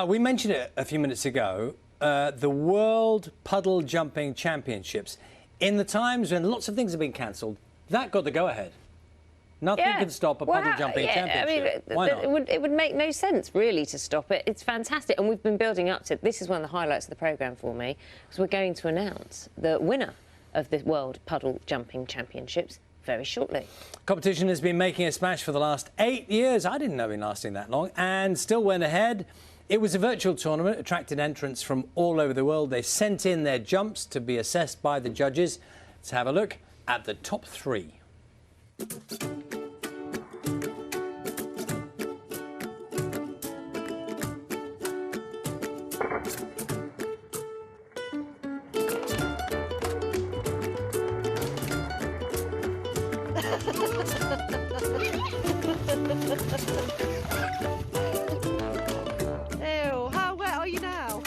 We mentioned it a few minutes ago, the World Puddle Jumping Championships. In the times when lots of things have been cancelled, that got the go-ahead. Nothing can stop a puddle jumping championship. I mean, why not? It would make no sense, really, to stop it. It's fantastic. And we've been building up to... This is one of the highlights of the programme for me, because we're going to announce the winner of the World Puddle Jumping Championships very shortly. Competition has been making a splash for the last 8 years. I didn't know it been lasting that long, and still went ahead. It was a virtual tournament, attracted entrants from all over the world. They sent in their jumps to be assessed by the judges. Let's have a look at the top 3. Ew, how wet are you now?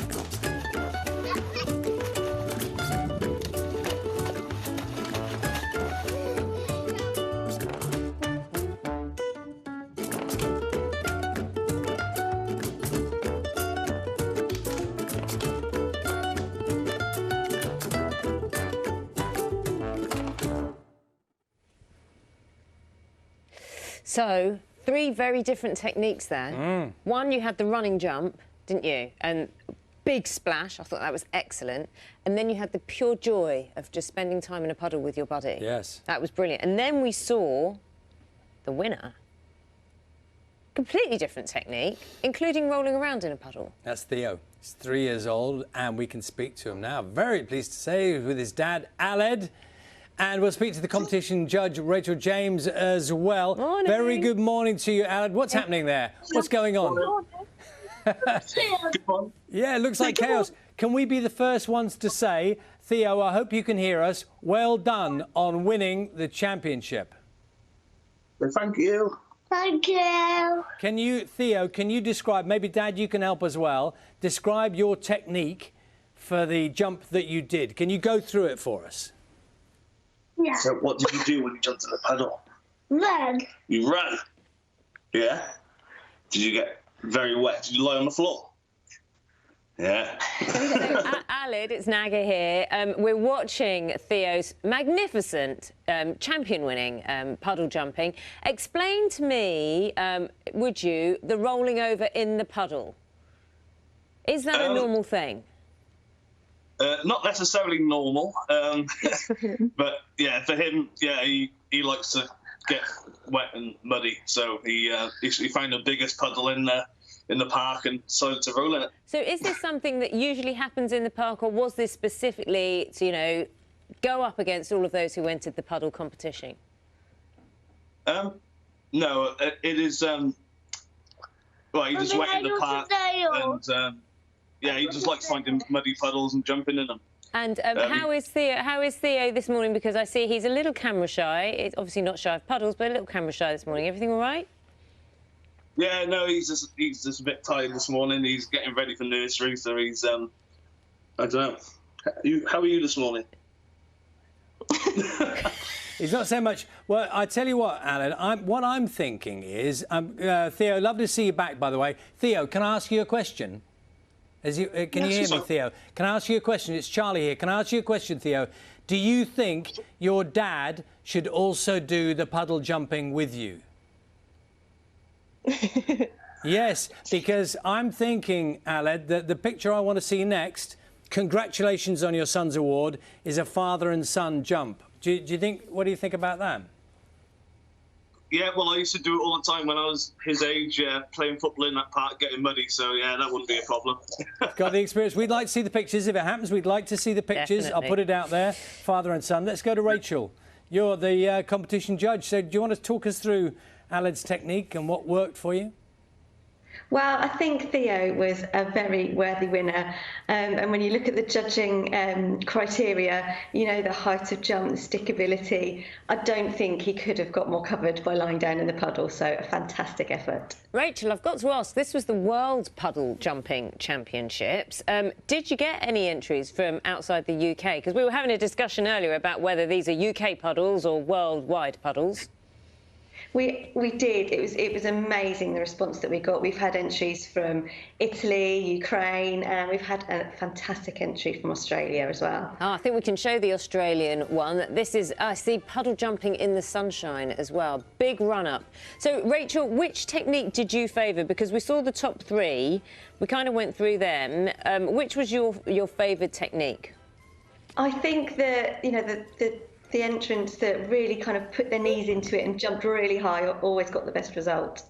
So, 3 very different techniques there. One, you had the running jump, didn't you? And big splash. I thought that was excellent. And then you had the pure joy of just spending time in a puddle with your buddy. Yes. That was brilliant. And then we saw the winner. Completely different technique, including rolling around in a puddle. That's Theo. He's 3 years old, and we can speak to him now. Very pleased to say, with his dad, Aled. And we'll speak to the competition judge, Rachel James, as well. Morning. Very good morning to you, Aled. What's happening there? What's going on? Yeah, it looks like chaos. Can we be the first ones to say, Theo, I hope you can hear us, well done on winning the championship. Thank you. Thank you. Can you, Theo, can you describe, maybe Dad, you can help as well, describe your technique for the jump that you did. Can you go through it for us? Yeah. So what did you do when you jumped in the puddle? Run. You ran. Yeah? Did you get very wet? Did you lie on the floor? Yeah. Aled, it's Naga here. We're watching Theo's magnificent champion-winning puddle jumping. Explain to me, would you, the rolling over in the puddle. Is that a normal thing? Not necessarily normal, but yeah, for him, yeah, he likes to get wet and muddy, so he found the biggest puddle in the park and decided to roll in it. So is this something that usually happens in the park, or was this specifically to, you know, go up against all of those who entered the puddle competition? No, it is. Well, he just went in the park, and yeah, he just likes finding muddy puddles and jumping in them. And how is Theo this morning? Because I see he's a little camera shy. He's obviously not shy of puddles, but a little camera shy this morning. Everything all right? Yeah, no, he's just a bit tired this morning. He's getting ready for nursery, so he's I don't know. How are you this morning? He's not so much. Well, I tell you what, Alan. What I'm thinking is, Theo. Lovely to see you back, by the way. Theo, can I ask you a question? Can you hear me, Theo? Can I ask you a question? It's Charlie here. Can I ask you a question, Theo? Do you think your dad should also do the puddle jumping with you? Yes, because I'm thinking, Aled, that the picture I want to see next, congratulations on your son's award, is a father and son jump. Do you think? What do you think about that? Yeah, well, I used to do it all the time when I was his age, playing football in that park, getting muddy, so yeah, that wouldn't be a problem. Got the experience. We'd like to see the pictures. If it happens, we'd like to see the pictures. Definitely. I'll put it out there, father and son. Let's go to Rachel. You're the competition judge, so do you want to talk us through Aled's technique and what worked for you? Well, I think Theo was a very worthy winner. And when you look at the judging criteria, you know, the height of jump, the stickability, I don't think he could have got more covered by lying down in the puddle. So a fantastic effort. Rachel, I've got to ask, this was the World Puddle Jumping Championships. Did you get any entries from outside the UK? Because we were having a discussion earlier about whether these are UK puddles or worldwide puddles. We did. It was amazing, the response that we got. We've had entries from Italy, Ukraine, and we've had a fantastic entry from Australia as well. Oh, I think we can show the Australian one. This is, I see puddle jumping in the sunshine as well. Big run-up. So, Rachel, which technique did you favour? Because we saw the top three. We kind of went through them. Which was your favoured technique? I think that, you know, the entrants that really kind of put their knees into it and jumped really high always got the best result.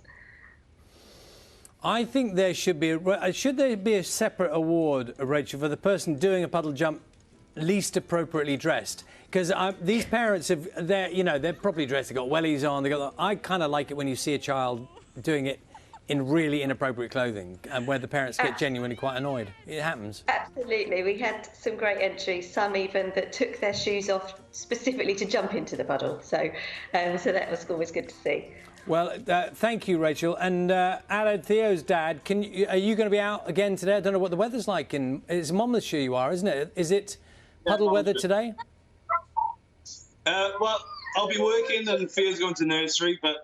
I think there should be a separate award, Rachel, for the person doing a puddle jump least appropriately dressed? Because these parents they're properly dressed. They've got wellies on. I kind of like it when you see a child doing it in really inappropriate clothing, and where the parents get genuinely quite annoyed. It happens. Absolutely. We had some great entries, some even that took their shoes off specifically to jump into the puddle. So that was always good to see. Well, thank you, Rachel. And Aled, Theo's dad, are you going to be out again today? I don't know what the weather's like. It's Monmouthshire you are, isn't it? Is it puddle weather today? Well, I'll be working and Theo's going to nursery, but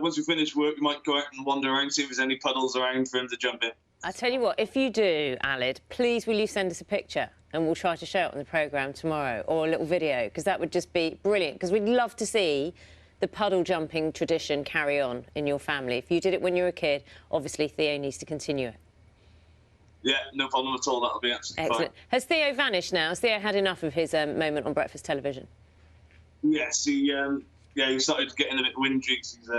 once we finish work, we might go out and wander around, see if there's any puddles around for him to jump in. I tell you what, if you do, Aled, please will you send us a picture and we'll try to show it on the programme tomorrow, or a little video, because that would just be brilliant, because we'd love to see the puddle jumping tradition carry on in your family. If you did it when you were a kid, obviously Theo needs to continue it. Yeah, no problem at all. That'll be absolutely Excellent. fine. Has Theo vanished now? Has Theo had enough of his moment on breakfast television? Yes, he started getting a bit whingy. He's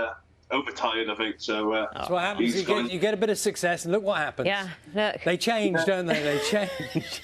overtired, I think. So that's what happens. You get a bit of success, and look what happens. Yeah, look. They change, don't they? They change.